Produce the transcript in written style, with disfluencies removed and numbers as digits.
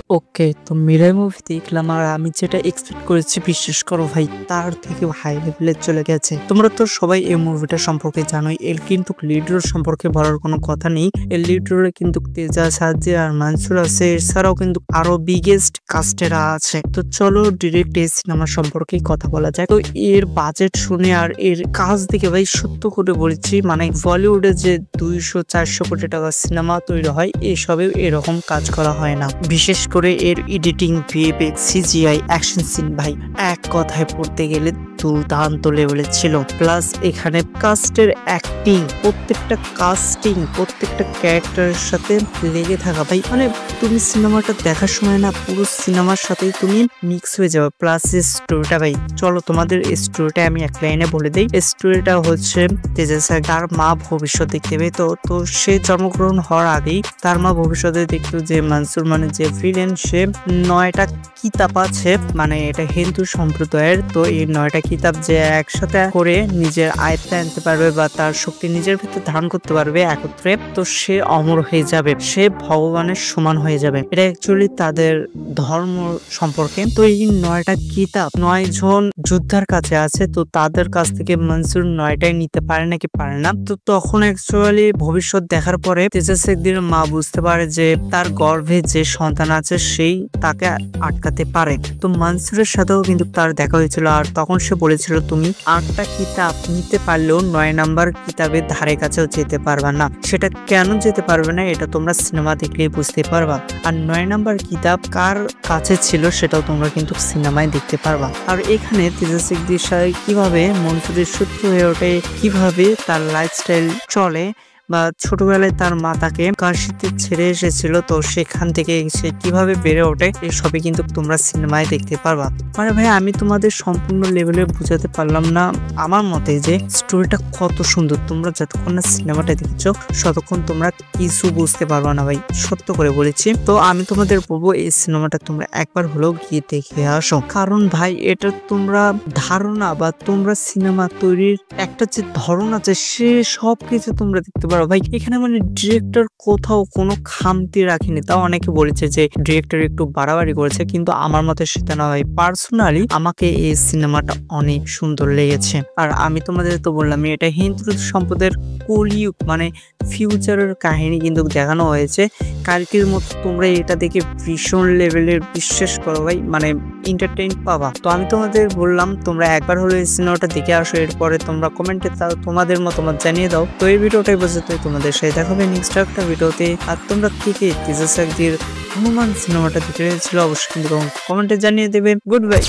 ওকে, তো Mirae movie দেখলাম আর আমি যেটা এক্সপেক্ট করেছি বিশ্বাস করো ভাই তার থেকে হাই লেভেলে চলে গেছে। তোমরা তো সবাই এই মুভিটা সম্পর্কে জানোই, এর কিন্তু লিড রোল সম্পর্কে বলার কোনো কথা নেই। এর লিড রোলে কিন্তু তেজা, সাজ্জি আর মানসুর আছে, এছাড়াও কিন্তু আরো বিগেস্ট কাস্টেরা আছে। তো চলো ডিরেক্ট এই সিনেমা সম্পর্কে কথা বলা যায়। তো এর বাজেট শুনে আর এর কাজ দেখে ভাই সত্য করে বলেছি, মানে বলিউডে যে 200-400 কোটি টাকার সিনেমা তৈরি হয় এসবেও এরকম কাজ করা হয় না। বিশেষ করে এর editing, VFX, CGI, action scene ভাই এক কথায় পড়তে গেলে দুর্দান্ত লেভেলের ছিল। প্লাস এখানে কাস্টের অ্যাক্টিং, প্রত্যেকটা ক্যারেক্টারের সাথে লেগে থাকা ভাই, মানে তুমি সিনেমাটা দেখার সময় না পুরো সিনেমার সাথেই তুমি মিক্স হয়ে যাবে। প্লাস স্টোরিটা ভাই, চলো তোমাদের স্টোরিটা আমি এক লাইনে বলে দিই। স্টোরিটা হচ্ছে তেজা স্যার, তার মা ভবিষ্যৎ দেখতে পেয়ে, তো সে জন্মগ্রহণ হওয়ার আগেই তার মা ভবিষ্যতে দেখতো যে মানসুর মানে যে ভিলেন সে 9টা কিতাব আছে, মানে এটা হিন্দু সম্প্রদায়ের। তো এই 9টা কিতাব যে একসাথে করে নিজের আয়ত্তে আনতে পারবে বা তার শক্তি নিজের ভিতরে ধারণ করতে পারবে একত্রে, তো সে অমর হয়ে যাবে, সে ভগবানের সমান হয়ে যাবে। এটা অ্যাকচুয়ালি তাদের ধর্ম সম্পর্কে। তো এই 9টা কিতাব 9 জন যোদ্ধার কাছে আছে, তো তাদের কাছ থেকে মনসুর 9টাই নিতে পারে নাকি পারে না। তো তখন অ্যাকচুয়ালি ভবিষ্যৎ দেখার পরে তেজা শেখদের মা বুঝতে পারে যে তার গর্ভে যে সন্তান আছে সেই তাকে আটকাতে পারে। তো মনসুরের সাথেও কিন্তু তার দেখা হয়েছিল, আর তখন সে বলেছিল তুমি 8টা কিতাব নিতে পারলেও 9 নাম্বার কিতাবের ধারে কাছেও যেতে পারবা না। সেটা কেন যেতে পারবে না এটা তোমরা সিনেমা দেখলেই বুঝতে পারবা। আর 9 নাম্বার কিতাব কার কাছে ছিল সেটাও তোমরা কিন্তু সিনেমায় দেখতে পারবা। আর এখানে তেজা শেখদের সাথে কিভাবে মনসুরের শত্রু হয়ে ওঠে, কিভাবে তার লাইফস্টাইল চলে, বা ছোটবেলায় তার মা তাকে কাশিতে ছেড়ে এসেছিল, তো সেখান থেকে সে কিভাবে বেড়ে ওঠে এসবই কিন্তু তোমরা সিনেমায় দেখতে পারবা। মানে ভাই আমি তোমাদের সম্পূর্ণ লেভেলে বুঝাতে পারলাম না আমার মতে যে স্টোরিটা কত সুন্দর। তোমরা যতক্ষণ না সিনেমাটা দেখছো ততক্ষণ তোমরা কিছু বুঝতে পারবা না ভাই, সত্য করে বলেছি। তো আমি তোমাদের বলবো এই সিনেমাটা তোমরা একবার হলেও গিয়ে দেখে আসো, কারণ ভাই এটা তোমরা ধারণা বা তোমরা সিনেমা তৈরির একটা যে ধরন আছে সে সবকিছু তোমরা দেখতে পারো ভাই। এখানে মানে ডিরেক্টর কোথাও কোনো খামতি রাখেনি। তাও অনেকে বলেছে যে ডিরেক্টর একটু বাড়াবাড়ি করেছে, কিন্তু আমার মতে সেটা না ভাই। পার্সোনালি আমাকে এই সিনেমাটা অনেক সুন্দর লেগেছে। আর আমি তোমাদের তো বললাম এটা হিন্দু সম্প্রদায়ের কলিযুগ, মানে ফিউচারের কাহিনী কিন্তু দেখানো হয়েছে। কালকের মতো তোমরা এটা দেখে ভীষণ লেভেলের বিশ্বাস করো ভাই, মানে এন্টারটেইন পাবা। তো আমি তোমাদের বললাম তোমরা একবার হলো এই সিনেমাটা দেখে আসো, এরপরে তোমরা কমেন্টে তোমাদের মতামত জানিয়ে দাও। তো এই ভিডিওটাই বোঝাতে তোমাদের সাথে দেখা হবে নেক্সট একটা ভিডিওতে। আর তোমরা কে তেজা শেখদের হনুমান সিনেমাটা দেখে ছিল অবশ্যই কিন্তু কমেন্টে জানিয়ে দেবে। Good bye.